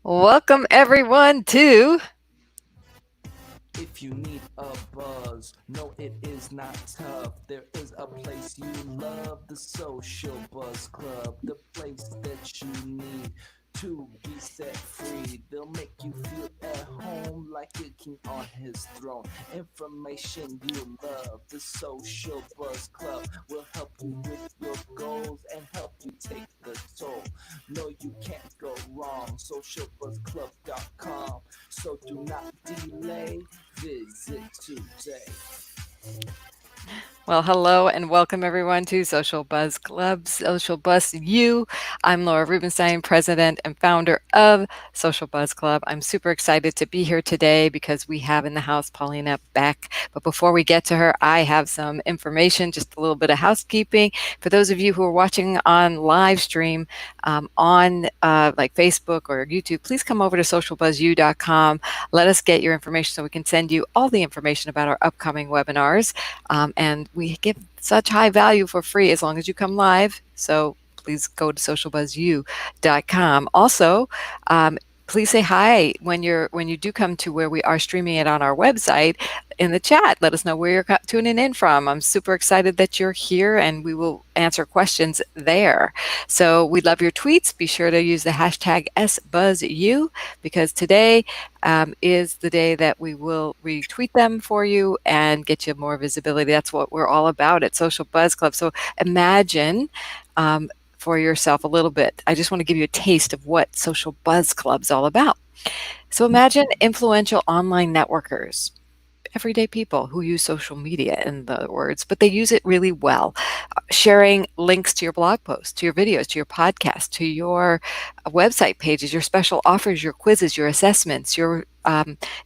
Welcome everyone to If you need a buzz, no, it is not tough. There is a place you love, the Social Buzz Club, the place that you need to be set free. They'll make you feel at home like a king on his throne. Information you love, the Social Buzz Club will help you with your goals and help you take the toll. No, you can't go wrong. Socialbuzzclub.com. So do not delay. Visit today. Well, hello and welcome everyone to Social Buzz Club, Social Buzz U. I'm Laura Rubenstein, president and founder of Social Buzz Club. I'm super excited to be here today because we have in the house Paulina Beck. But before we get to her, I have some information, just a little bit of housekeeping. For those of you who are watching on live stream on like Facebook or YouTube, please come over to socialbuzzu.com. Let us get your information so we can send you all the information about our upcoming webinars. And we give such high value for free as long as you come live. So please go to socialbuzzu.com. Also, please say hi when you do come to where we are streaming it on our website in the chat. Let us know where you're tuning in from. I'm super excited that you're here and we will answer questions there. So we love your tweets. Be sure to use the hashtag #SBuzzU because today is the day that we will retweet them for you and get you more visibility. That's what we're all about at Social Buzz Club. So imagine for yourself a little bit. I just want to give you a taste of what Social Buzz Club's all about. So imagine influential online networkers, everyday people who use social media, in other words, but they use it really well, sharing links to your blog posts, to your videos, to your podcast, to your website pages, your special offers, your quizzes, your assessments, your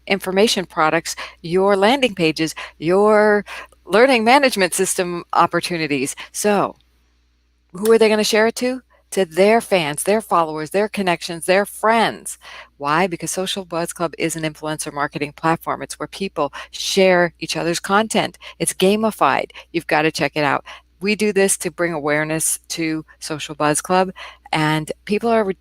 information products, your landing pages, your learning management system opportunities. So who are they going to share it to? To their fans, their followers, their connections, their friends. Why? Because Social Buzz Club is an influencer marketing platform. It's where people share each other's content. It's gamified. You've got to check it out. We do this to bring awareness to Social Buzz Club, and people are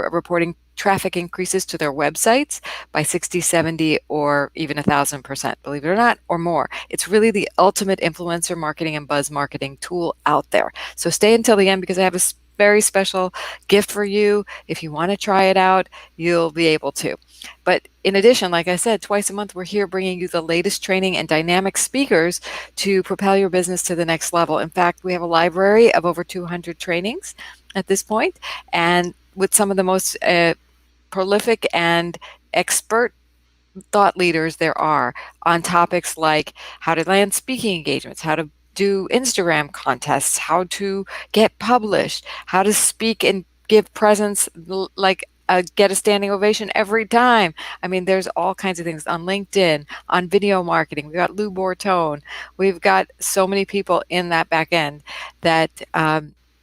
reporting traffic increases to their websites by 60, 70, or even 1,000%, believe it or not, or more. It's really the ultimate influencer marketing and buzz marketing tool out there. So stay until the end because I have a very special gift for you. If you want to try it out, you'll be able to. But in addition, like I said, twice a month, we're here bringing you the latest training and dynamic speakers to propel your business to the next level. In fact, we have a library of over 200 trainings at this point, and with some of the most prolific and expert thought leaders there are on topics like how to land speaking engagements, how to do Instagram contests, how to get published, how to speak and give presence like get a standing ovation every time. I mean, there's all kinds of things on LinkedIn, on video marketing. We've got Lou Bortone. We've got so many people in that back end that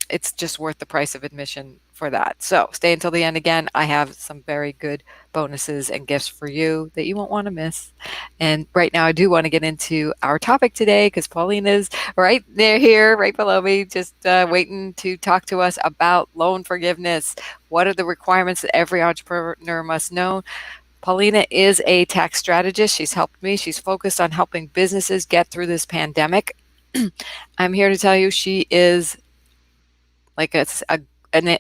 it's just worth the price of admission for that. So stay until the end. Again, I have some very good bonuses and gifts for you that you won't want to miss. And right now I do want to get into our topic today because Paulina's right there here, right below me, just waiting to talk to us about loan forgiveness. What are the requirements that every entrepreneur must know? Paulina is a tax strategist. She's helped me. She's focused on helping businesses get through this pandemic. I'm here to tell you she is like a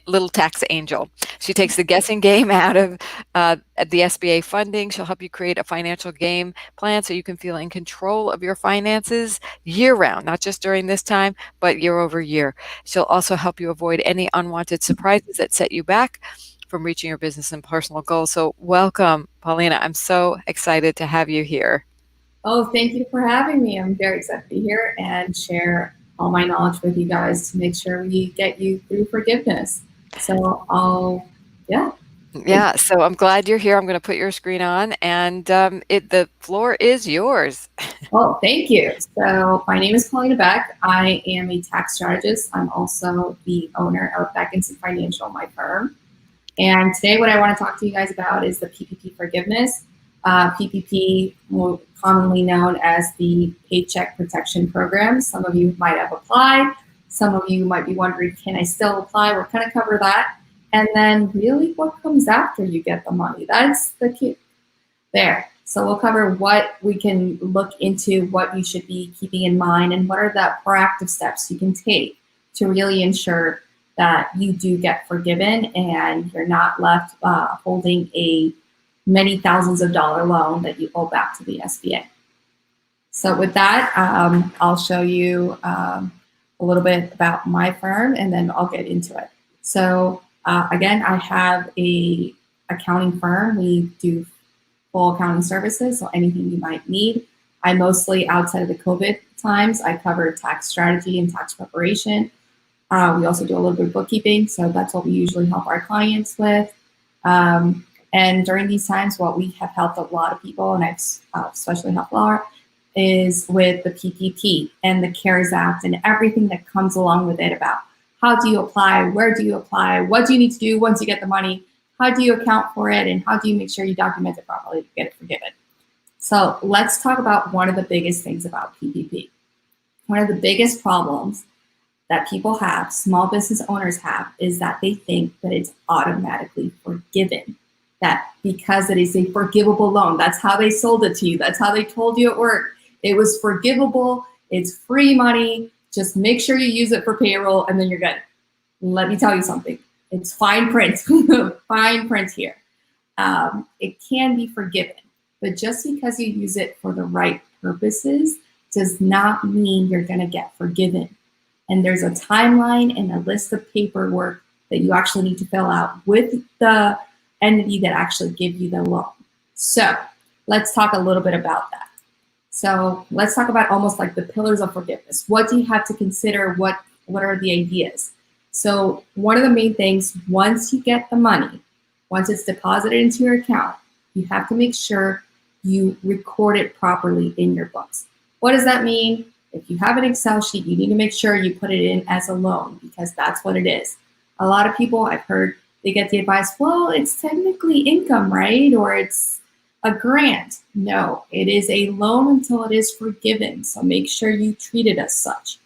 little tax angel. She takes the guessing game out of the SBA funding. She'll help you create a financial game plan so you can feel in control of your finances year round, not just during this time, but year over year. She'll also help you avoid any unwanted surprises that set you back from reaching your business and personal goals. So welcome, Paulina. I'm so excited to have you here. Oh, thank you for having me. I'm very excited to be here and share all my knowledge with you guys to make sure we get you through forgiveness. So Yeah, so I'm glad you're here. I'm going to put your screen on, and the floor is yours. Well, thank you. So my name is Paulina Beck. I am a tax strategist. I'm also the owner of Beckinson Financial, my firm. And today what I want to talk to you guys about is the PPP forgiveness. PPP, more commonly known as the Paycheck Protection Program. Some of you might have applied. Some of you might be wondering, can I still apply? We're going to cover that. And then really what comes after you get the money. That's the key there. So we'll cover what we can look into, what you should be keeping in mind, and what are the proactive steps you can take to really ensure that you do get forgiven and you're not left holding a many thousands of dollar loan that you owe back to the SBA. So with that, I'll show you a little bit about my firm, and then I'll get into it. So again, I have a accounting firm. We do full accounting services, so anything you might need. I mostly, outside of the COVID times, I cover tax strategy and tax preparation. We also do a little bit of bookkeeping, so that's what we usually help our clients with. And during these times, what we have helped a lot of people, and I've especially helped Laura, is with the PPP and the CARES Act and everything that comes along with it about how do you apply, where do you apply, what do you need to do once you get the money, how do you account for it, and how do you make sure you document it properly to get it forgiven. So let's talk about one of the biggest things about PPP. One of the biggest problems that people have, small business owners have, is that they think that it's automatically forgiven. That because it is a forgivable loan, that's how they sold it to you, that's how they told you at work. It was forgivable, it's free money, just make sure you use it for payroll and then you're good. Let me tell you something, it's fine print, fine print here. It can be forgiven, but just because you use it for the right purposes does not mean you're gonna get forgiven. And there's a timeline and a list of paperwork that you actually need to fill out with the entity that actually give you the loan. So let's talk a little bit about that. So let's talk about almost like the pillars of forgiveness. What do you have to consider? What are the ideas? So one of the main things, once you get the money, once it's deposited into your account, you have to make sure you record it properly in your books. What does that mean? If you have an Excel sheet, you need to make sure you put it in as a loan because that's what it is. A lot of people I've heard, they get the advice, well, it's technically income, right? Or it's a grant. No, it is a loan until it is forgiven. So make sure you treat it as such.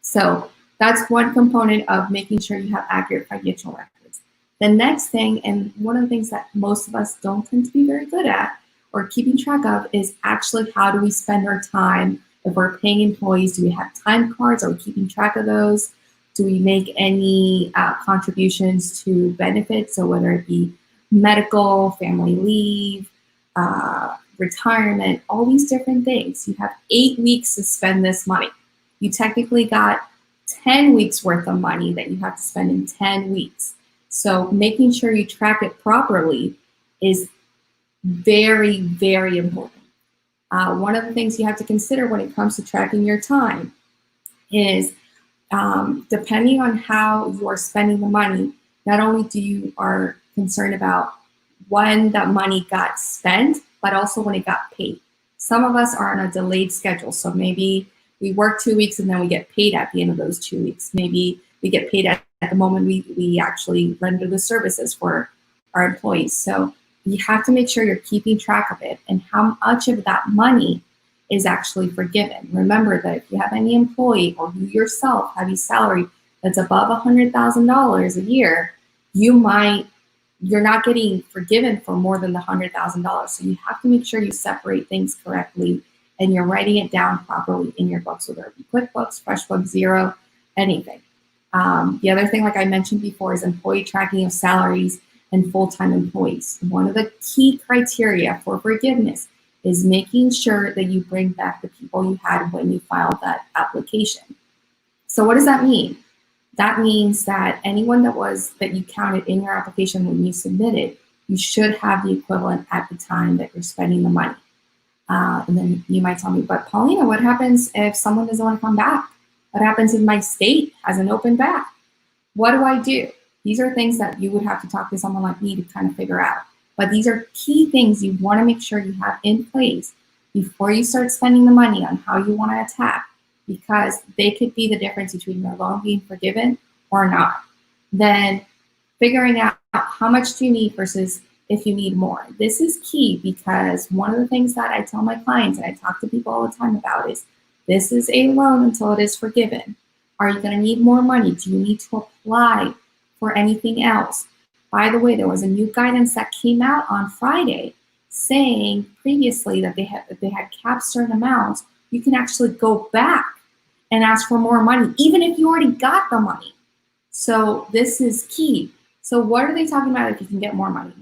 So that's one component of making sure you have accurate financial records. The next thing, and one of the things that most of us don't tend to be very good at or keeping track of, is actually how do we spend our time. If we're paying employees, do we have time cards? Are we keeping track of those? Do we make any contributions to benefits? So whether it be medical, family leave, retirement, all these different things. You have 8 weeks to spend this money. You technically got 10 weeks worth of money that you have to spend in 10 weeks. So making sure you track it properly is very, very important. One of the things you have to consider when it comes to tracking your time is depending on how you are spending the money, not only do you are concerned about when that money got spent, but also when it got paid. Some of us are on a delayed schedule. So maybe we work 2 weeks and then we get paid at the end of those 2 weeks. Maybe we get paid at the moment we actually render the services for our employees. So you have to make sure you're keeping track of it and how much of that money is actually forgiven. Remember that if you have any employee or you yourself have a salary that's above $100,000 a year, you're not getting forgiven for more than the $100,000. So you have to make sure you separate things correctly and you're writing it down properly in your books, whether it be QuickBooks, FreshBooks, Xero, anything. The other thing, like I mentioned before, is employee tracking of salaries and full-time employees. One of the key criteria for forgiveness is making sure that you bring back the people you had when you filed that application. So what does that mean? That means that anyone that you counted in your application when you submitted, you should have the equivalent at the time that you're spending the money. And then you might tell me, but Paulina, what happens if someone doesn't want to come back? What happens if my state hasn't opened back? What do I do? These are things that you would have to talk to someone like me to kind of figure out. But these are key things you want to make sure you have in place before you start spending the money on how you want to attack, because they could be the difference between your loan being forgiven or not. Then figuring out how much do you need versus if you need more. This is key because one of the things that I tell my clients and I talk to people all the time about is this is a loan until it is forgiven. Are you going to need more money? Do you need to apply for anything else. By the way, there was a new guidance that came out on Friday saying previously that if they had capped certain amounts, you can actually go back and ask for more money, even if you already got the money. So this is key. So what are they talking about if you can get more money?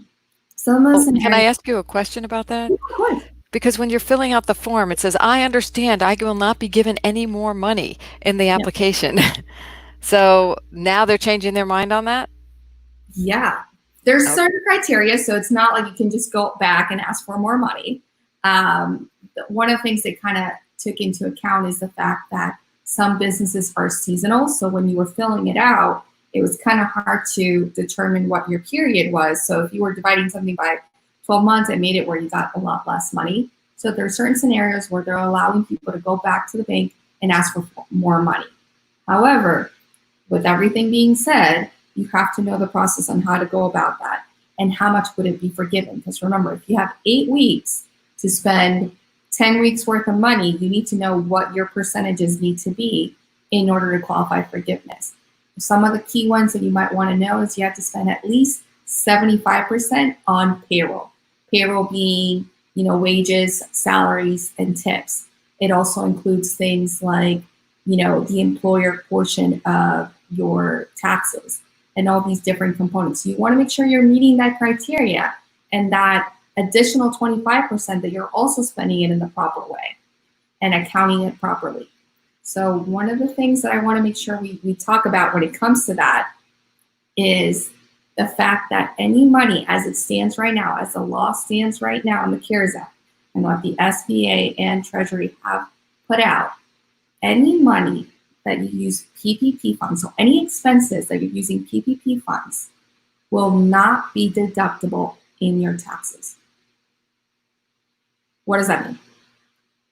Some of the scenarios. Can I ask you a question about that? Of course. Because when you're filling out the form, it says, I understand I will not be given any more money in the application. So now they're changing their mind on that? Yeah. There's certain criteria, so it's not like you can just go back and ask for more money. One of the things they kind of took into account is the fact that some businesses are seasonal. So when you were filling it out, it was kind of hard to determine what your period was. So if you were dividing something by 12 months, it made it where you got a lot less money. So there are certain scenarios where they're allowing people to go back to the bank and ask for more money. However, with everything being said, you have to know the process on how to go about that and how much would it be forgiven. Because remember, if you have 8 weeks to spend 10 weeks worth of money, you need to know what your percentages need to be in order to qualify for forgiveness. Some of the key ones that you might want to know is you have to spend at least 75% on payroll. Payroll being, wages, salaries, and tips. It also includes things like, the employer portion of your taxes and all these different components. So you want to make sure you're meeting that criteria and that additional 25% that you're also spending it in the proper way and accounting it properly. So one of the things that I want to make sure we talk about when it comes to that is the fact that any money as it stands right now, as the law stands right now in the CARES Act, and what the SBA and Treasury have put out, any money that you use PPP funds, so any expenses that you're using PPP funds will not be deductible in your taxes. What does that mean?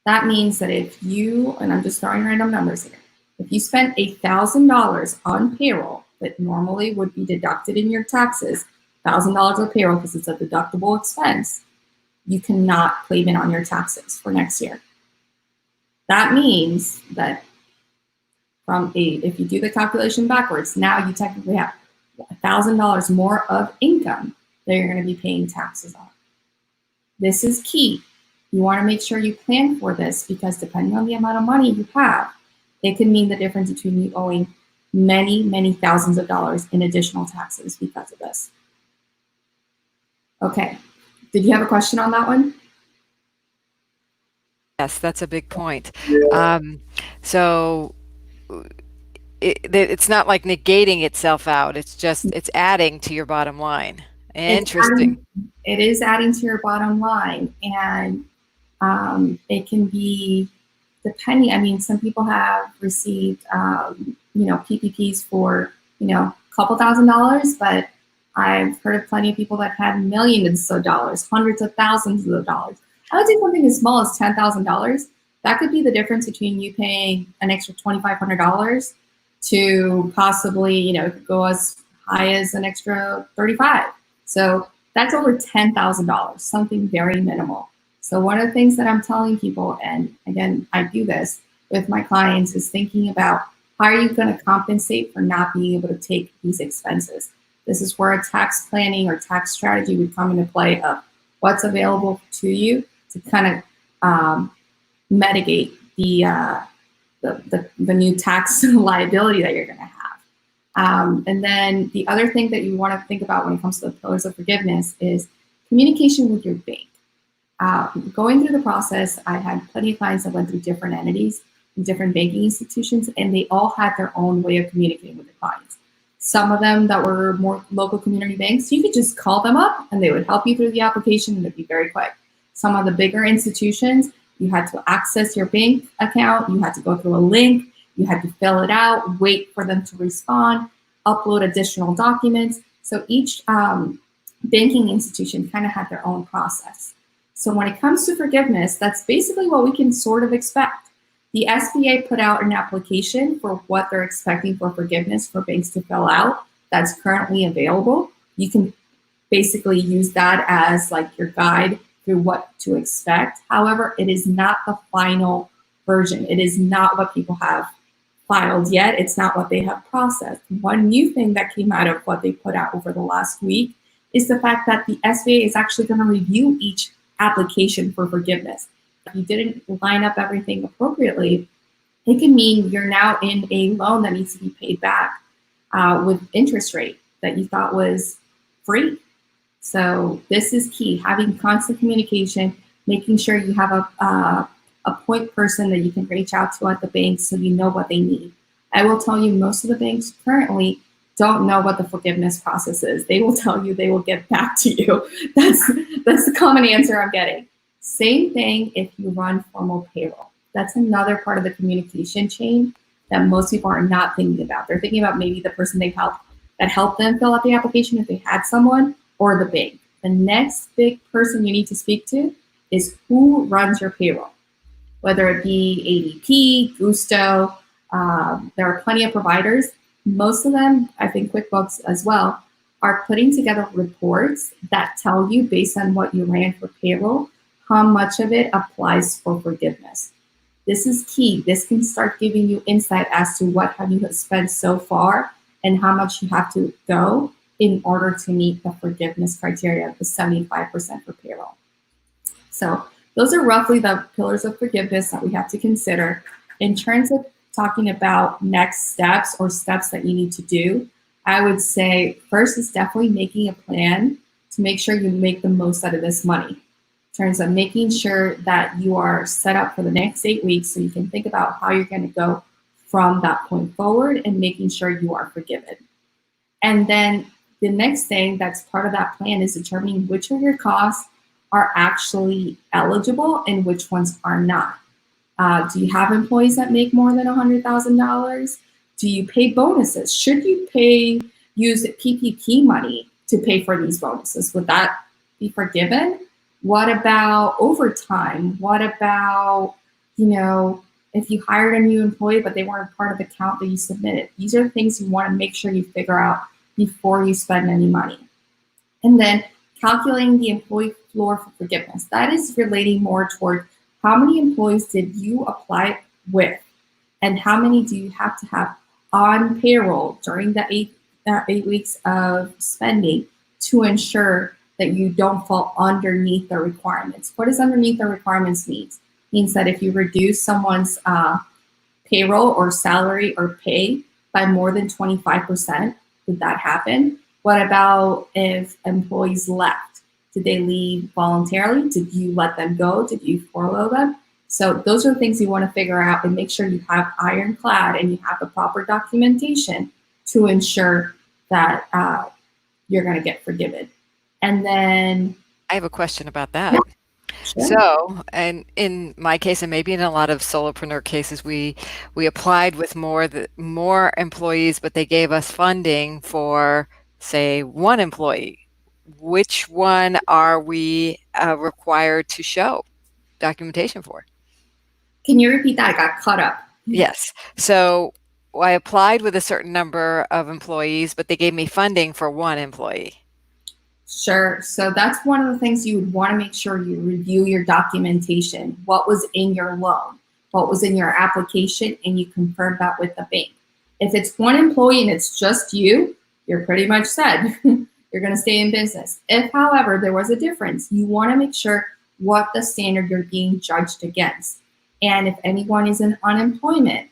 That means that if you, and I'm just throwing random numbers here, if you spent $1,000 on payroll that normally would be deducted in your taxes, $1,000 of payroll because it's a deductible expense, you cannot claim it on your taxes for next year. That means that if you do the calculation backwards, now you technically have $1,000 more of income that you're going to be paying taxes on. This is key. You want to make sure you plan for this because depending on the amount of money you have, it can mean the difference between you owing many, many thousands of dollars in additional taxes because of this. Okay. Did you have a question on that one? Yes, that's a big point. So it's not like negating itself out. It's just, it's adding to your bottom line. Interesting. It is adding to your bottom line. And it can be depending. I mean, some people have received, PPPs for, a couple $1,000s, but I've heard of plenty of people that had millions of dollars, hundreds of thousands of dollars. I would say something as small as $10,000. That could be the difference between you paying an extra $2,500 to possibly, it could go as high as an extra $35,000. So that's over $10,000, something very minimal. So one of the things that I'm telling people, and again, I do this with my clients, is thinking about how are you going to compensate for not being able to take these expenses. This is where a tax planning or tax strategy would come into play of what's available to you to kind of mitigate the new tax liability that you're going to have. And then the other thing that you want to think about when it comes to the pillars of forgiveness is communication with your bank. Going through the process, I had plenty of clients that went through different entities and different banking institutions, and they all had their own way of communicating with the clients. Some of them that were more local community banks, you could just call them up and they would help you through the application and it'd be very quick. Some of the bigger institutions, you had to access your bank account, you had to go through a link, you had to fill it out, wait for them to respond, upload additional documents. So each banking institution kind of had their own process. So when it comes to forgiveness, that's basically what we can sort of expect. The SBA put out an application for what they're expecting for forgiveness for banks to fill out. That's currently available. You can basically use that as like your guide through what to expect. However, it is not the final version. It is not what people have filed yet. It's not what they have processed. One new thing that came out of what they put out over the last week is the fact that the SBA is actually going to review each application for forgiveness. If you didn't line up everything appropriately, it can mean you're now in a loan that needs to be paid back with interest rate that you thought was free. So this is key, having constant communication, making sure you have a point person that you can reach out to at the bank so you know what they need. I will tell you, most of the banks currently don't know what the forgiveness process is. They will tell you they will get back to you. That's the common answer I'm getting. Same thing if you run formal payroll. That's another part of the communication chain that most people are not thinking about. They're thinking about maybe the person they helped that helped them fill out the application if they had someone, or the bank. The next big person you need to speak to is who runs your payroll, whether it be ADP, Gusto. There are plenty of providers. Most of them, I think QuickBooks as well, are putting together reports that tell you, based on what you ran for payroll, how much of it applies for forgiveness. This is key. This can start giving you insight as to what have you spent so far and how much you have to go in order to meet the forgiveness criteria of the 75% for payroll. So those are roughly the pillars of forgiveness that we have to consider. In terms of talking about next steps or steps that you need to do, I would say first is definitely making a plan to make sure you make the most out of this money. In terms of making sure that you are set up for the next 8 weeks so you can think about how you're going to go from that point forward and making sure you are forgiven. And then the next thing that's part of that plan is determining which of your costs are actually eligible and which ones are not. Do you have employees that make more than $100,000? Do you pay bonuses? Should you use PPP money to pay for these bonuses? Would that be forgiven? What about overtime? What about, if you hired a new employee but they weren't part of the count that you submitted? These are the things you want to make sure you figure out before you spend any money. And then calculating the employee floor for forgiveness. That is relating more toward how many employees did you apply with, and how many do you have to have on payroll during the eight weeks of spending to ensure that you don't fall underneath the requirements. What does underneath the requirements mean? It means that if you reduce someone's payroll or salary or pay by more than 25%, did that happen? What about if employees left? Did they leave voluntarily? Did you let them go? Did you furlough them? So those are things you want to figure out and make sure you have ironclad and you have the proper documentation to ensure that you're going to get forgiven. And then I have a question about that. Sure. So, and in my case, and maybe in a lot of solopreneur cases, we applied with more employees, but they gave us funding for, say, one employee. Which one are we required to show documentation for? Can you repeat that? I got caught up. Yes. So I applied with a certain number of employees, but they gave me funding for one employee. Sure. So that's one of the things you would want to make sure you review your documentation. What was in your loan? What was in your application? And you confirm that with the bank. If it's one employee and it's just you, you're pretty much set. You're going to stay in business. If, however, there was a difference, you want to make sure what the standard you're being judged against. And if anyone is in unemployment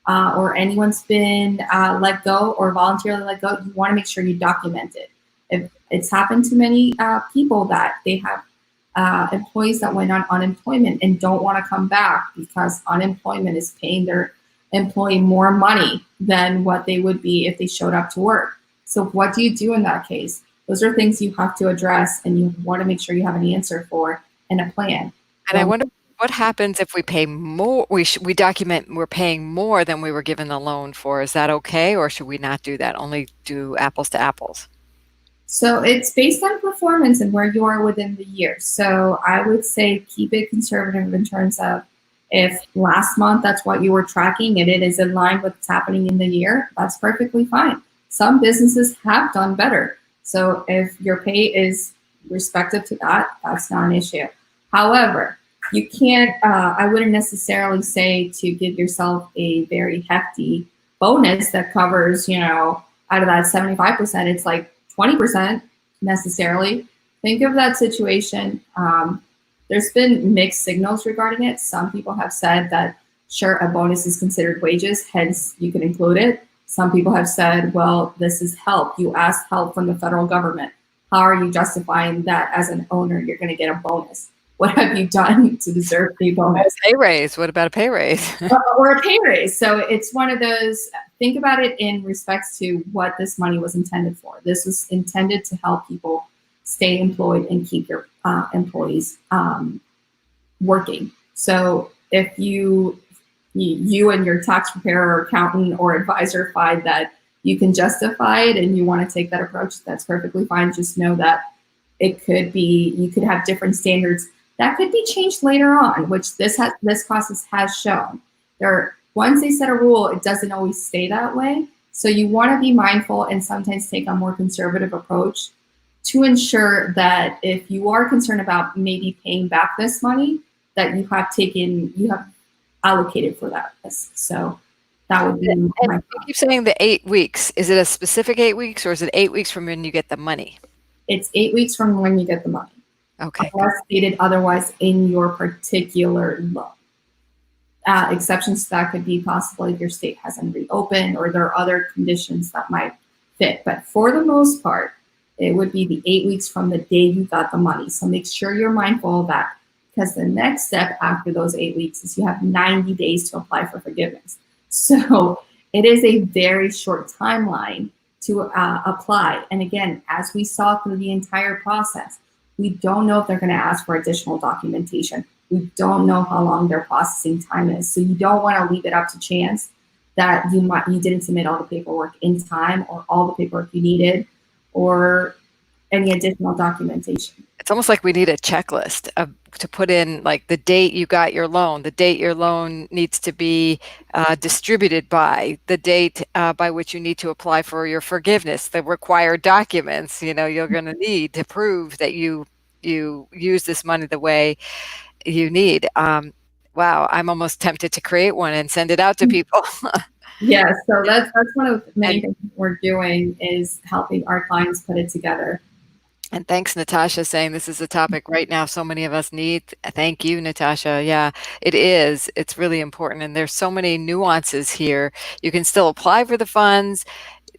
or anyone's been let go or voluntarily let go, you want to make sure you document it. If it's happened to many people that they have employees that went on unemployment and don't want to come back because unemployment is paying their employee more money than what they would be if they showed up to work. So what do you do in that case? Those are things you have to address and you want to make sure you have an answer for and a plan. And I wonder what happens if we pay more, we document we're paying more than we were given the loan for. Is that okay, or should we not do that? Only do apples to apples? So it's based on performance and where you are within the year. So I would say keep it conservative in terms of if last month that's what you were tracking and it is in line with what's happening in the year, that's perfectly fine. Some businesses have done better. So if your pay is respective to that, that's not an issue. However, you can't, I wouldn't necessarily say to give yourself a very hefty bonus that covers, out of that 75%, it's like 20% necessarily. Think of that situation. There's been mixed signals regarding it. Some people have said that, sure, a bonus is considered wages, hence you can include it. Some people have said, well, this is help. You asked help from the federal government. How are you justifying that as an owner, you're going to get a bonus? What have you done to deserve a bonus? A pay raise. What about a pay raise? Or a pay raise. So it's one of those, think about it in respects to what this money was intended for. This was intended to help people stay employed and keep your employees working. So if you and your tax preparer or accountant or advisor find that you can justify it and you want to take that approach, that's perfectly fine. Just know that it could be, you could have different standards that could be changed later on, which this process has shown. Once they set a rule, it doesn't always stay that way. So you want to be mindful and sometimes take a more conservative approach to ensure that if you are concerned about maybe paying back this money, that you have allocated for that. So that would be my You keep saying the 8 weeks. Is it a specific 8 weeks, or is it 8 weeks from when you get the money? It's 8 weeks from when you get the money. Okay. Unless stated otherwise in your particular loan. Exceptions to that could be possible if your state hasn't reopened or there are other conditions that might fit. But for the most part, it would be the 8 weeks from the day you got the money. So make sure you're mindful of that, because the next step after those 8 weeks is you have 90 days to apply for forgiveness. So it is a very short timeline to apply. And again, as we saw through the entire process, we don't know if they're going to ask for additional documentation. We don't know how long their processing time is. So you don't want to leave it up to chance that you didn't submit all the paperwork in time or all the paperwork you needed or any additional documentation. It's almost like we need a checklist to put in, like the date you got your loan, the date your loan needs to be distributed by, the date by which you need to apply for your forgiveness, the required documents, you're going to need to prove that you use this money the way you need. Wow, I'm almost tempted to create one and send it out to people. Yeah, so that's one of many things we're doing is helping our clients put it together. And thanks, Natasha, saying this is a topic right now so many of us need. Thank you, Natasha. Yeah, it is. It's really important. And there's so many nuances here. You can still apply for the funds.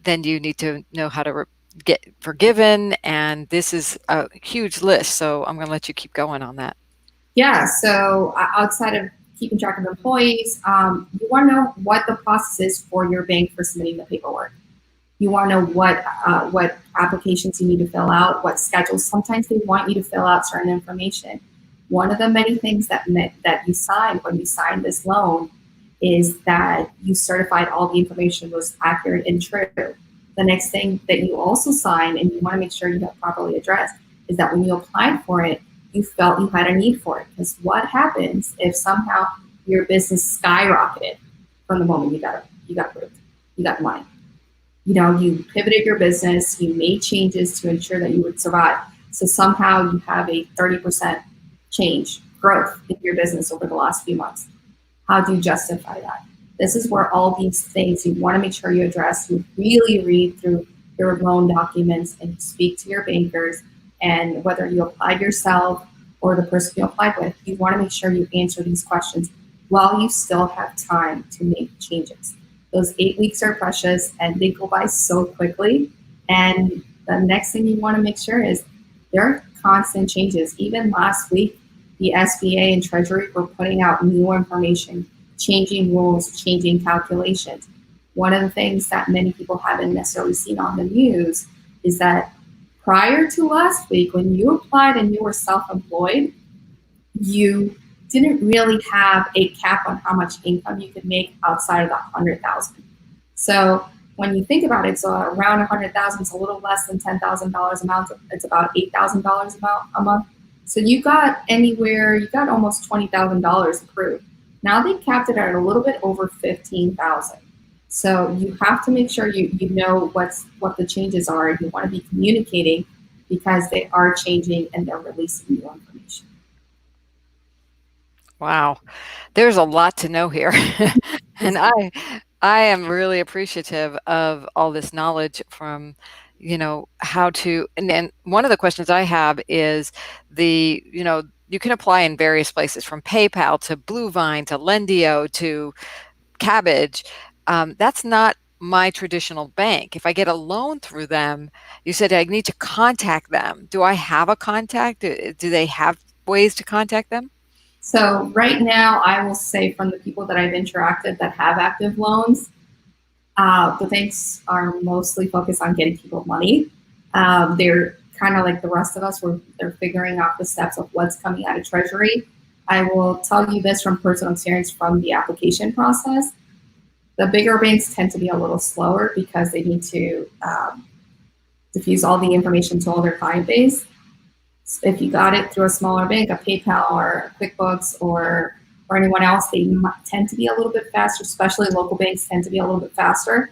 Then you need to know how to get forgiven. And this is a huge list. So I'm going to let you keep going on that. Yeah, so outside of keeping track of employees, you want to know what the process is for your bank for submitting the paperwork. You want to know what applications you need to fill out, what schedules. Sometimes they want you to fill out certain information. One of the many things that you signed when you signed this loan is that you certified all the information was accurate and true. The next thing that you also sign, and you want to make sure you have properly addressed, is that when you applied for it, you felt you had a need for it. Because what happens if somehow your business skyrocketed from the moment you got approved, you got money? You pivoted your business, you made changes to ensure that you would survive. So somehow you have a 30% change, growth in your business over the last few months. How do you justify that? This is where all these things you want to make sure you address. You really read through your loan documents and speak to your bankers. And whether you applied yourself or the person you applied with, you want to make sure you answer these questions while you still have time to make changes. Those 8 weeks are precious and they go by so quickly. And the next thing you want to make sure is there are constant changes. Even last week, the SBA and Treasury were putting out new information, changing rules, changing calculations. One of the things that many people haven't necessarily seen on the news is that prior to last week, when you applied and you were self-employed, you didn't really have a cap on how much income you could make outside of that 100,000. So when you think about it, so around 100,000 is a little less than $10,000 a month. It's about $8,000 a month. So you got almost $20,000 approved. Now they capped it at a little bit over 15,000. So you have to make sure you know what the changes are. You want to be communicating because they are changing and they're releasing new information. Wow. There's a lot to know here. And I am really appreciative of all this knowledge from, how to, and then one of the questions I have is you can apply in various places from PayPal to Bluevine to Lendio to Cabbage. That's not my traditional bank. If I get a loan through them, you said I need to contact them. Do I have a contact? Do they have ways to contact them? So right now, I will say from the people that I've interacted that have active loans, the banks are mostly focused on getting people money. They're kind of like the rest of us, where they're figuring out the steps of what's coming out of Treasury. I will tell you this from personal experience from the application process. The bigger banks tend to be a little slower because they need to diffuse all the information to all their client base. If you got it through a smaller bank, a PayPal or QuickBooks or anyone else, they tend to be a little bit faster, especially local banks tend to be a little bit faster.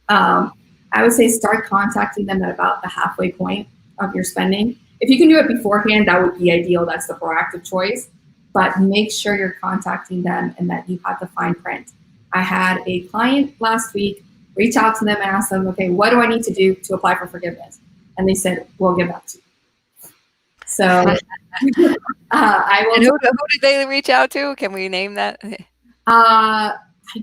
I would say start contacting them at about the halfway point of your spending. If you can do it beforehand, that would be ideal. That's the proactive choice. But make sure you're contacting them and that you have the fine print. I had a client last week reach out to them and ask them, okay, what do I need to do to apply for forgiveness? And they said, we'll get back to you. So I will. And who did they reach out to? Can we name that? I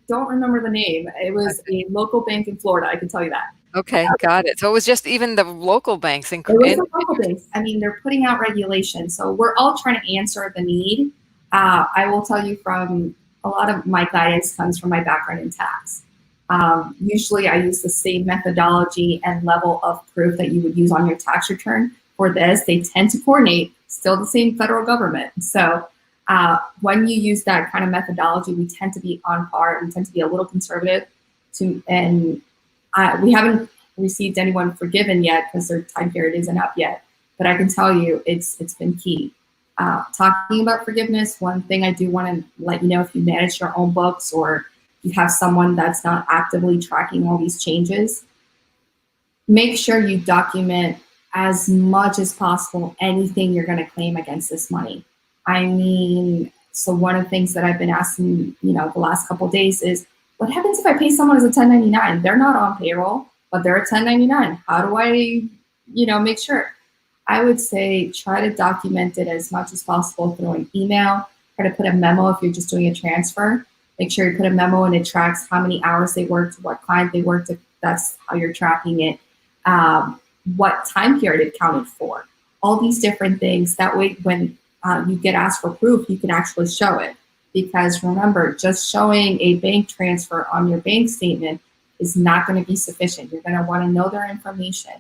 don't remember the name. It was a local bank in Florida. I can tell you that. Okay, got it. So it was just even the local banks. It was the local banks. I mean, they're putting out regulations, so we're all trying to answer the need. I will tell you from a lot of my guidance comes from my background in tax. Usually I use the same methodology and level of proof that you would use on your tax return. For this, they tend to coordinate, still the same federal government. So when you use that kind of methodology, we tend to be on par. We tend to be a little conservative. We haven't received anyone forgiven yet because their time period isn't up yet. But I can tell you it's been key. Talking about forgiveness, one thing I do want to let you know, if you manage your own books or you have someone that's not actively tracking all these changes, make sure you document as much as possible anything you're going to claim against this money. I mean, so one of the things that I've been asking, the last couple of days is, what happens if I pay someone as a 1099? They're not on payroll, but they're a 1099. How do I, make sure? I would say try to document it as much as possible through an email. Try to put a memo if you're just doing a transfer. Make sure you put a memo and it tracks how many hours they worked, what client they worked, if that's how you're tracking it. What time period it counted for, all these different things. That way, when you get asked for proof, you can actually show it. Because remember, just showing a bank transfer on your bank statement is not going to be sufficient. You're going to want to know their information.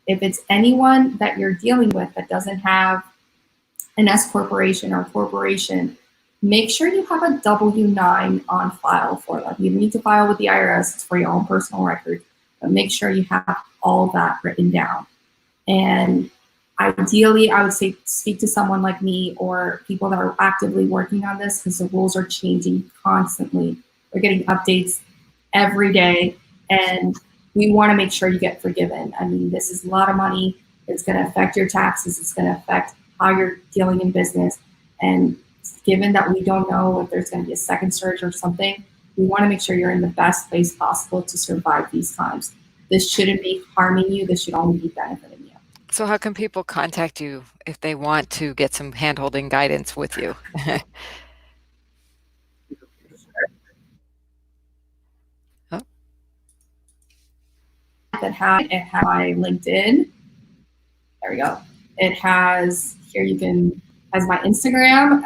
If it's anyone that you're dealing with that doesn't have an S corporation or corporation, make sure you have a W-9 on file for them. You need to file with the IRS. It's for your own personal record. But make sure you have all that written down. And ideally, I would say speak to someone like me or people that are actively working on this, because the rules are changing constantly. We're getting updates every day, and we want to make sure you get forgiven. I mean, this is a lot of money. It's going to affect your taxes. It's going to affect how you're dealing in business. And given that we don't know if there's going to be a second surge or something, we want to make sure you're in the best place possible to survive these times. This shouldn't be harming you. This should only be benefiting you. So how can people contact you if they want to get some hand-holding guidance with you? Oh. It has my LinkedIn. There we go. It has here, has my Instagram,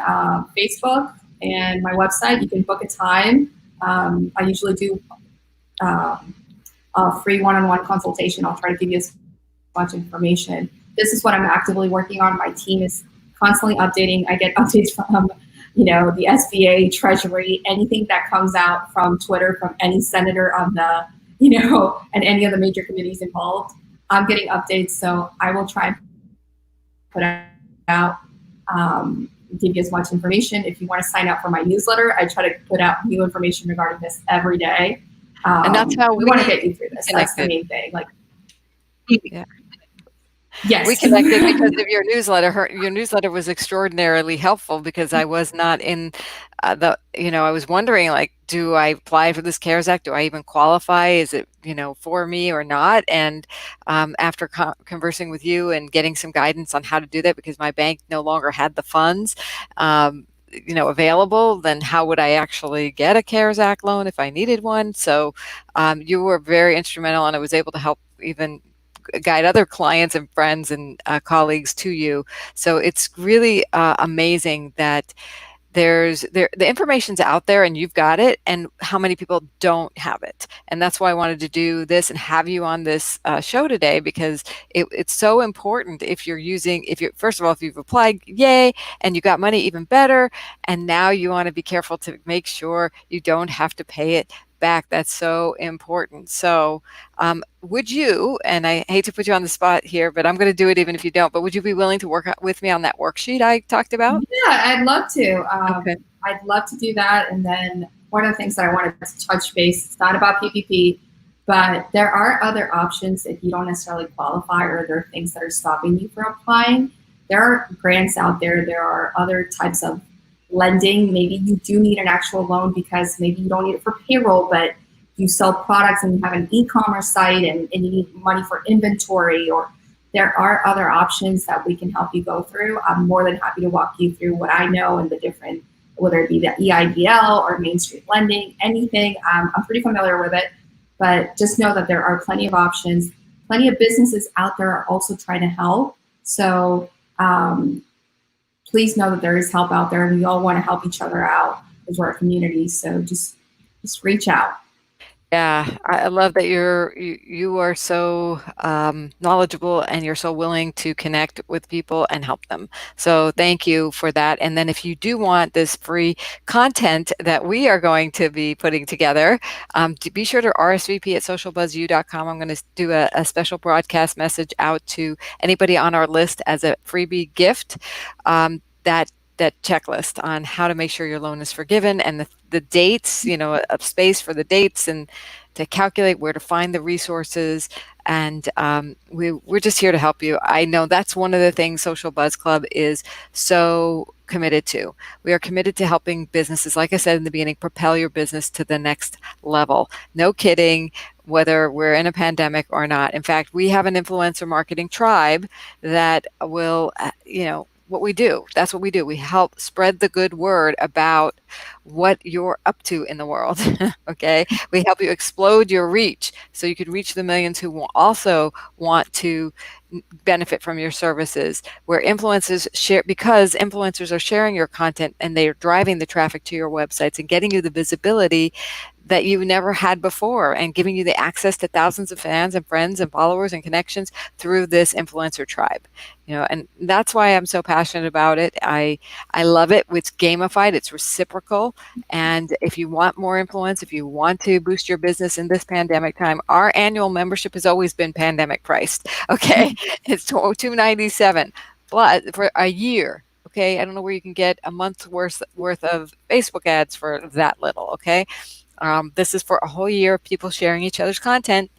Facebook, and my website. You can book a time. I usually do a free one-on-one consultation. I'll try to give you as much information. This is what I'm actively working on. My team is constantly updating. I get updates from, the SBA, Treasury, anything that comes out from Twitter, from any senator on the, and any of the major committees involved. I'm getting updates, so I will try and put out, give you as much information. If you want to sign up for my newsletter, I try to put out new information regarding this every day. And that's how we want to get you through this. That's the main thing. Yeah. We Yes. connected because of your newsletter. Your newsletter was extraordinarily helpful because I was not in I was wondering, like, do I apply for this CARES Act? Do I even qualify? Is it, for me or not? And after conversing with you and getting some guidance on how to do that, because my bank no longer had the funds, available, then how would I actually get a CARES Act loan if I needed one? So you were very instrumental, and I was able to help even guide other clients and friends and colleagues to you. So it's really amazing that the information's out there and you've got it, and how many people don't have it. And that's why I wanted to do this and have you on this show today, because it's so important. If you first of all, if you've applied, yay, and you got money, even better. And now you want to be careful to make sure you don't have to pay it back. That's so important. So would you, and I hate to put you on the spot here, but I'm going to do it even if you don't, but would you be willing to work with me on that worksheet I talked about? Yeah, I'd love to. Okay. I'd love to do that. And then one of the things that I wanted to touch base, it's not about PPP, but there are other options if you don't necessarily qualify or there are things that are stopping you from applying. There are grants out there. There are other types of lending. Maybe you do need an actual loan because maybe you don't need it for payroll, but you sell products and you have an e-commerce site and you need money for inventory, or there are other options that we can help you go through. I'm more than happy to walk you through what I know and the different, whether it be the EIDL or Main Street lending, anything. I'm pretty familiar with it, but just know that there are plenty of options. Plenty of businesses out there are also trying to help. So please know that there is help out there, and we all want to help each other out as we're a community. So just reach out. Yeah, I love that you are so knowledgeable, and you're so willing to connect with people and help them. So thank you for that. And then if you do want this free content that we are going to be putting together, be sure to RSVP at socialbuzzu.com. I'm going to do a special broadcast message out to anybody on our list as a freebie gift. That checklist on how to make sure your loan is forgiven, and the dates, a space for the dates, and to calculate where to find the resources. And we're just here to help you. I know that's one of the things Social Buzz Club is so committed to. We are committed to helping businesses, like I said in the beginning, propel your business to the next level. No kidding, whether we're in a pandemic or not. In fact, we have an influencer marketing tribe that will, what we do. That's what we do. We help spread the good word about what you're up to in the world. Okay. We help you explode your reach so you can reach the millions who will also want to benefit from your services, where influencers share, because influencers are sharing your content and they are driving the traffic to your websites and getting you the visibility that you never had before, and giving you the access to thousands of fans and friends and followers and connections through this influencer tribe. And that's why I'm so passionate about it. I love it. It's gamified, it's reciprocal. And if you want more influence, if you want to boost your business in this pandemic time, our annual membership has always been pandemic priced. Okay. It's $297 but for a year. Okay. I don't know where you can get a month's worth of Facebook ads for that little. Okay. This is for a whole year of people sharing each other's content,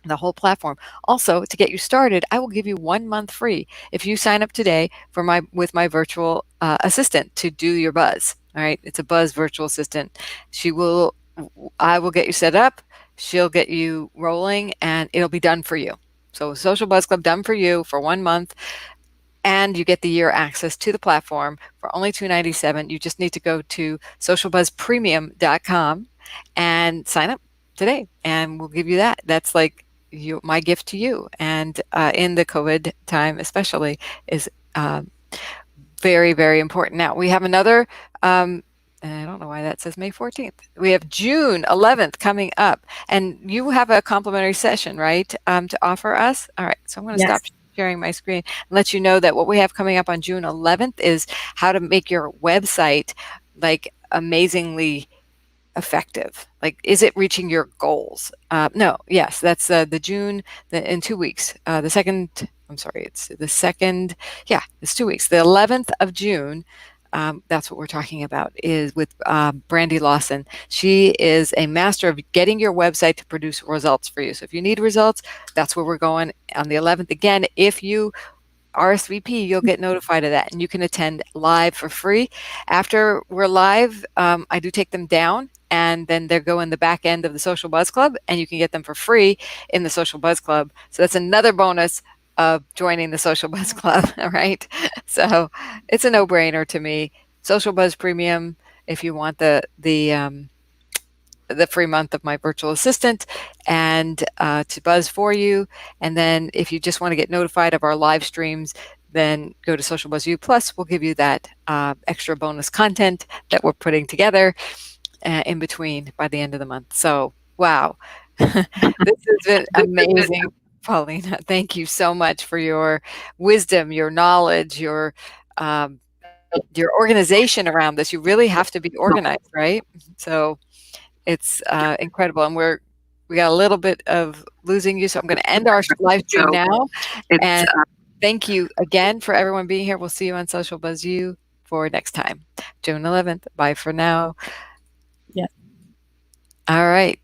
the whole platform. Also, to get you started, I will give you 1 month free if you sign up today with my virtual assistant to do your buzz. All right, it's a buzz virtual assistant. I will get you set up. She'll get you rolling, and it'll be done for you. So, Social Buzz Club done for you for 1 month. And you get the year access to the platform for only $297. You just need to go to socialbuzzpremium.com and sign up today, and we'll give you that. That's like my gift to you. And in the COVID time, especially, is very, very important. Now we have another. I don't know why that says May 14th. We have June 11th coming up, and you have a complimentary session, right, to offer us? All right, so I'm going to stop sharing my screen and let you know that what we have coming up on June 11th is how to make your website like amazingly effective. Like, is it reaching your goals? No, yes, that's the June, in 2 weeks. It's the second, yeah, it's 2 weeks. The 11th of June, That's what we're talking about, is with Brandy Lawson. She is a master of getting your website to produce results for you. So if you need results, that's where we're going on the 11th. Again, if you RSVP, you'll get notified of that, and you can attend live for free. After we're live, I do take them down, and then they go in the back end of the Social Buzz Club, and you can get them for free in the Social Buzz Club. So that's another bonus of joining the Social Buzz Club. All right, so it's a no-brainer to me. Social Buzz Premium, if you want the free month of my virtual assistant and to buzz for you. And then if you just want to get notified of our live streams, then go to Social Buzz U Plus. We'll give you that extra bonus content that we're putting together in between by the end of the month. So, wow, this has been amazing, Paulina. Thank you so much for your wisdom, your knowledge, your organization around this. You really have to be organized, right? So it's incredible, and we got a little bit of losing you, so I'm going to end our live stream now. And thank you again for everyone being here. We'll see you on Social Buzz U for next time, June 11th. Bye for now. Yeah. All right.